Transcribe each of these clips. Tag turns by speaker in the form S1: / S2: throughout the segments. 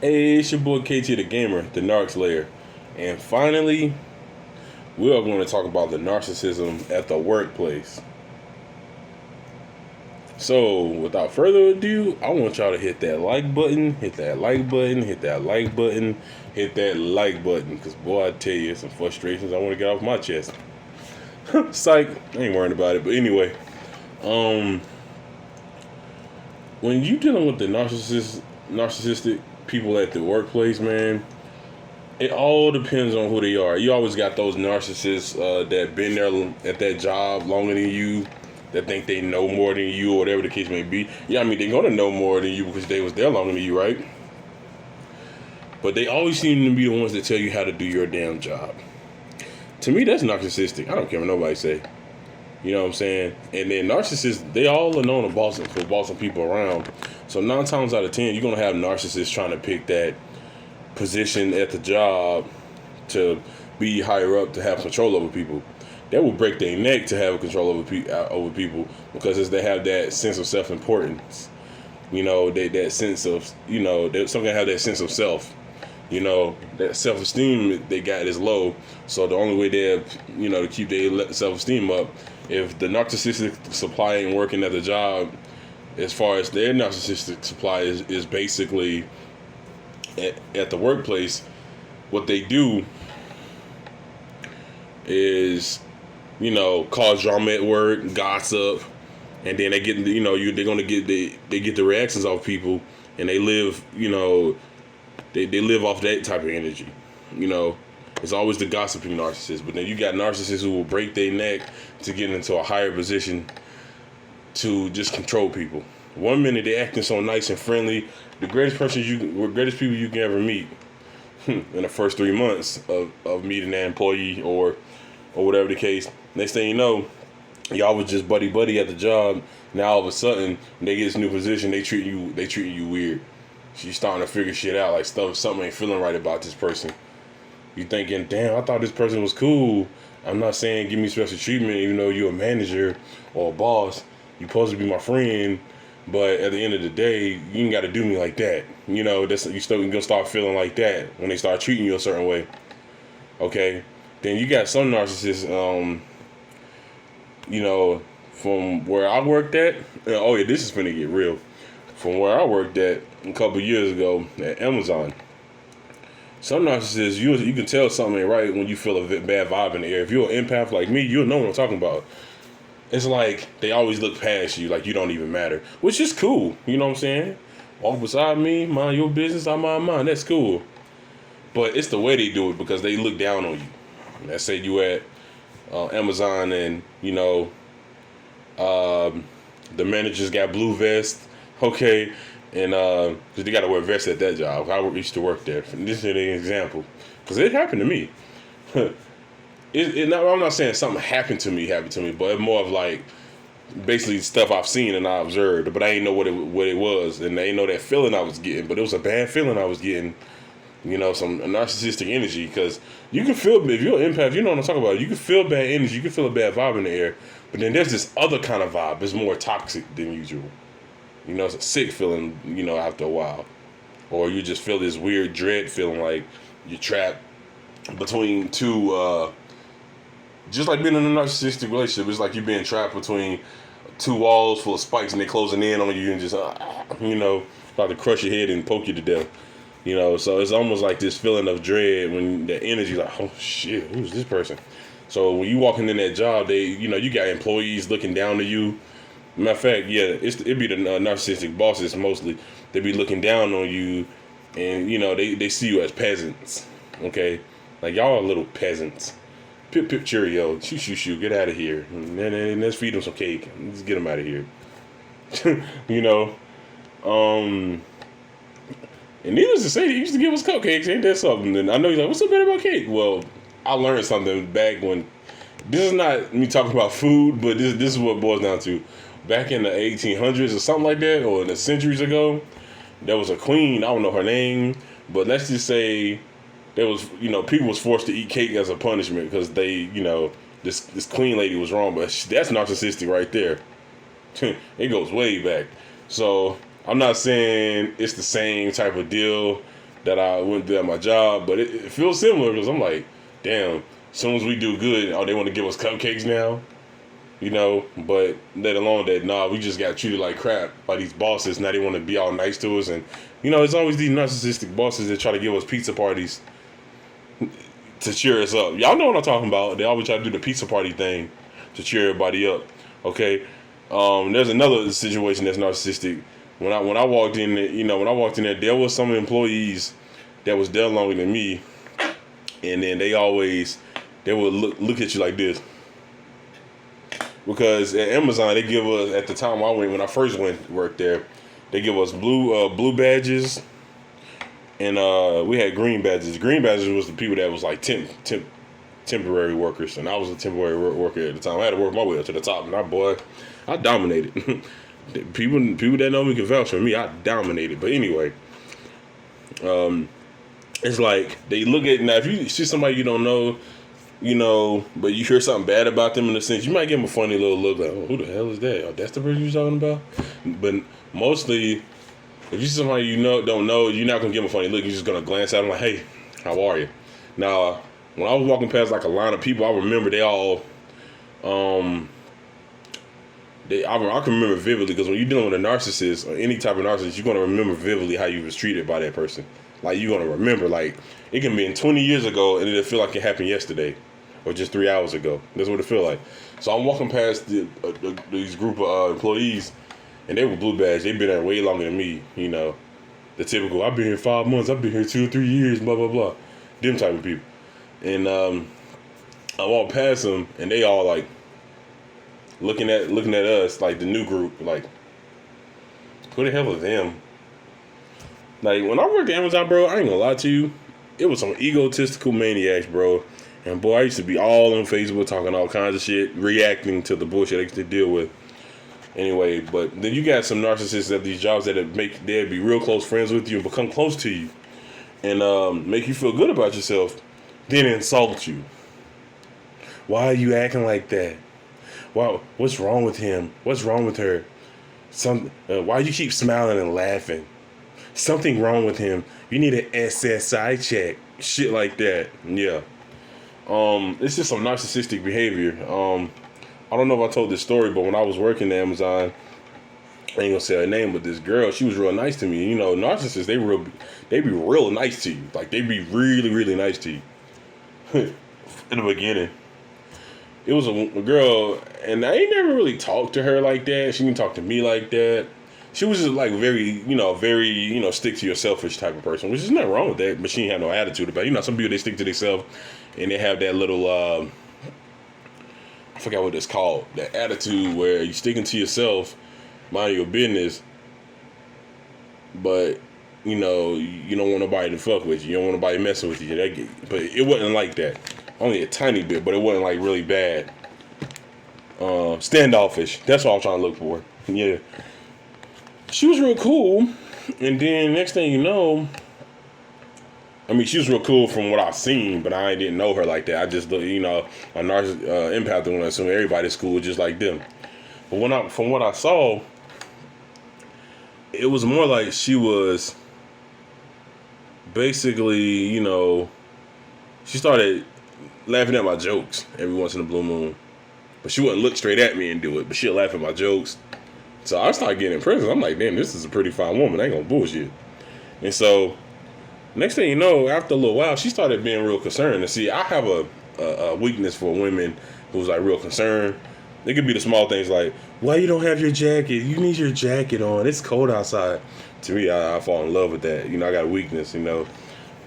S1: Hey, it's your boy KT the Gamer, the Narc Layer. And finally, we are going to talk about the narcissism at the workplace. So, without further ado, I want y'all to hit that like button, hit that like button, hit that like button, hit that like button. Because, boy, I tell you, some frustrations I want to get off my chest. Psych, I ain't worrying about it. But anyway, um, when you dealing with the narcissistic people at the workplace, man, it all depends on who they are. You always got those narcissists that been there at that job longer than you, that think they know more than you, or whatever the case may be. Yeah, I mean they're gonna know more than you because they was there longer than you, right? But they always seem to be the ones that tell you how to do your damn job. To me, that's narcissistic. I don't care what nobody say. You know what I'm saying? And then narcissists, they all are known for bossing people around. So 9 times out of 10, you're gonna have narcissists trying to pick that position at the job to be higher up to have control over people. That will break their neck to have control over people because as they have that sense of self-importance. You know, that sense of, some gonna have that sense of self. You know, that self-esteem they got is low. So the only way they have, to keep their self-esteem up, if the narcissistic supply ain't working at the job, as far as their narcissistic supply is basically at the workplace, what they do is, cause drama at work, gossip, and then they get, they're gonna get they get the reactions off people, and they live, they live off that type of energy. It's always the gossiping narcissist, but then you got narcissists who will break their neck to get into a higher position to just control people. One minute they acting so nice and friendly, the greatest people you can ever meet in the first 3 months of meeting that employee or whatever the case. Next thing you know, y'all was just buddy at the job. Now all of a sudden they get this new position, they treating you weird. She's starting to figure shit out, like something ain't feeling right about this person. You thinking, damn, I thought this person was cool. I'm not saying give me special treatment, even though you're a manager or a boss. You're supposed to be my friend, but at the end of the day, you ain't got to do me like that. You're gonna start feeling like that when they start treating you a certain way. Okay, then you got some narcissists. From where I worked at. Oh yeah, this is finna get real. From where I worked at a couple years ago at Amazon. Some narcissists, you can tell something ain't right when you feel a bad vibe in the air. If you're an empath like me, you'll know what I'm talking about. It's like they always look past you, like you don't even matter, which is cool. You know what I'm saying? Walk beside me, mind your business, I mind mine. That's cool. But it's the way they do it because they look down on you. Let's say you at Amazon and, the managers got blue vests, okay, and cause they gotta wear vests at that job. I used to work there. This is an example, cause it happened to me. I'm not saying something happened to me, but it's more of like basically stuff I've seen and I observed, but I didn't know what it was, and I didn't know that feeling I was getting, but it was a bad feeling I was getting. Some narcissistic energy, because you can feel, if you're an empath, you know what I'm talking about. You can feel bad energy, you can feel a bad vibe in the air, but then there's this other kind of vibe. It's more toxic than usual. It's a sick feeling, after a while. Or you just feel this weird dread feeling like you're trapped between two, just like being in a narcissistic relationship. It's like you're being trapped between two walls full of spikes and they're closing in on you and just, about to crush your head and poke you to death. So it's almost like this feeling of dread when the energy like, oh shit, who's this person? So when you walking in that job, they, you got employees looking down to you. Matter of fact, yeah, it'd be the narcissistic bosses mostly. They be looking down on you, and they see you as peasants. Okay, like y'all are little peasants. Pip pip cheerio, shoo, get out of here. And then let's feed them some cake. Let's get them out of here. And needless to say, they used to give us cupcakes. Ain't that something? And I know you're like, what's so bad about cake? Well, I learned something back when. This is not me talking about food, but this is what it boils down to. Back in the 1800s or something like that, or in the centuries ago, there was a queen. I don't know her name, but let's just say there was, people was forced to eat cake as a punishment because they, this queen lady was wrong. But that's narcissistic right there. It goes way back. So I'm not saying it's the same type of deal, that I went through at my job, but it feels similar because I'm like, damn, as soon as we do good, oh, they want to give us cupcakes now, you know. But let alone that, nah, we just got treated like crap by these bosses. Now they want to be all nice to us, and you know, it's always these narcissistic bosses that try to give us pizza parties to cheer us up. Y'all know what I'm talking about. They always try to do the pizza party thing to cheer everybody up. Okay, there's another situation that's narcissistic. When I walked in, when I walked in there was some employees that was there longer than me, and then they would look at you like this, because at Amazon they give us, at the time when I first went work there, they give us blue badges, and we had green badges. Green badges was the people that was like temporary workers, and I was a temporary worker at the time. I had to work my way up to the top, and I dominated. People that know me can vouch for me. I dominated. But anyway, it's like they look at, now if you see somebody you don't know, you know, but you hear something bad about them in a sense, you might give them a funny little look like, oh, who the hell is that? Oh, that's the person you're talking about? But mostly, if you see somebody you don't know, you're not gonna give them a funny look. You're just gonna glance at them like, hey, how are you? Now, when I was walking past like a line of people, I remember they all, I can remember vividly, because when you're dealing with a narcissist or any type of narcissist, you're gonna remember vividly how you was treated by that person. Like, you're gonna remember, like, it can be in 20 years ago and it'll feel like it happened yesterday or just 3 hours ago. That's what it feel like. So I'm walking past these group of employees, and they were blue badge. They've been there way longer than me, you know. The typical, I've been here 5 months, I've been here 2 or 3 years, blah, blah, blah. Them type of people. And I walked past them, and they all like looking at us, like the new group, like, who the hell is them? Like, when I worked at Amazon, bro, I ain't gonna lie to you, it was some egotistical maniacs, bro. And boy, I used to be all on Facebook talking all kinds of shit, reacting to the bullshit I used to deal with. Anyway, but then you got some narcissists at these jobs they'd be real close friends with you and become close to you, and make you feel good about yourself, then insult you. Why are you acting like that? Wow, what's wrong with him? What's wrong with her? Why you keep smiling and laughing? Something wrong with him. You need an SSI check. Shit like that. Yeah. It's just some narcissistic behavior. I don't know if I told this story, but when I was working at Amazon, I ain't gonna say her name, but this girl, she was real nice to me. You know, narcissists, they be real nice to you. Like, they be really, really nice to you. In the beginning. It was a girl, and I ain't never really talked to her like that. She didn't talk to me like that. She was just like very, stick to yourselfish type of person, which is nothing wrong with that, but she ain't have no attitude about it. You know, some people, they stick to themselves, and they have that little, I forgot what it's called, that attitude where you sticking to yourself, mind your business, but, you know, you don't want nobody to fuck with you. You don't want nobody messing with you. But it wasn't like that. Only a tiny bit, but it wasn't like really bad. Standoffish. That's what I was trying to look for. Yeah. She was real cool. And then next thing you know, I mean, she was real cool from what I've seen, but I didn't know her like that. I just, you know, a empath when I assume everybody's cool just like them. But from what I saw, it was more like she was basically, you know, she started laughing at my jokes every once in a blue moon. But she wouldn't look straight at me and do it, but she'd laugh at my jokes. So I started getting impressed. I'm like, damn, this is a pretty fine woman. I ain't gonna bullshit. And so, next thing you know, after a little while, she started being real concerned. And see, I have a weakness for women who's like real concerned. It could be the small things like, why you don't have your jacket? You need your jacket on. It's cold outside. To me, I fall in love with that. You know, I got a weakness, you know.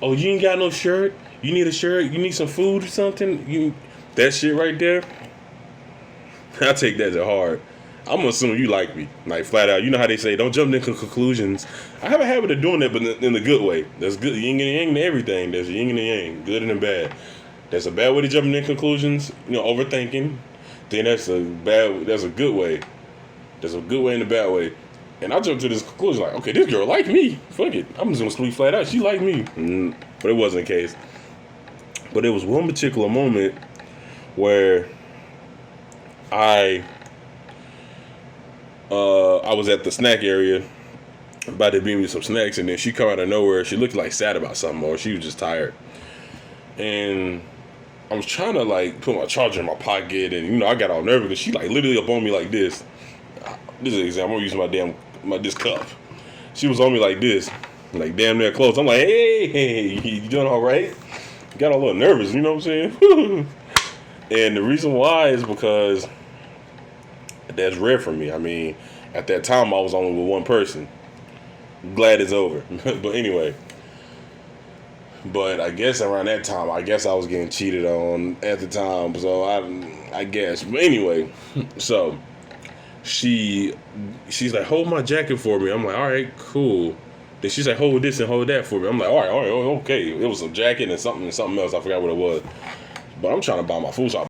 S1: Oh, you ain't got no shirt? You need a shirt? You need some food or something? That shit right there, I take that to heart. I'm assuming you like me, like flat out. You know how they say, don't jump into conclusions. I have a habit of doing that, but in the good way. There's good yin and yang to everything. There's yin and yang, good and bad. There's a bad way to jump into conclusions, you know, overthinking. Then that's a good way. There's a good way and a bad way. And I jumped to this conclusion like, okay, this girl like me. Fuck it. I'm just gonna sleep flat out. She like me. But it wasn't the case. But there was one particular moment where I was at the snack area, about to bring me some snacks, and then she come out of nowhere. She looked like sad about something, or she was just tired. And I was trying to like put my charger in my pocket, and I got all nervous because she like literally up on me like this. This is an example. I'm using this cup. She was on me like this, like damn near close. I'm like, hey, you doing all right? Got a little nervous, you know what I'm saying? And the reason why is because that's rare for me. I mean, at that time I was only with one person. Glad it's over. But anyway. But I guess around that time, I guess I was getting cheated on at the time. So I guess. But anyway, so she's like, hold my jacket for me. I'm like, all right, cool. Then she's like, hold this and hold that for me. I'm like, all right, okay. It was a jacket and something else. I forgot what it was. But I'm trying to buy my food, so I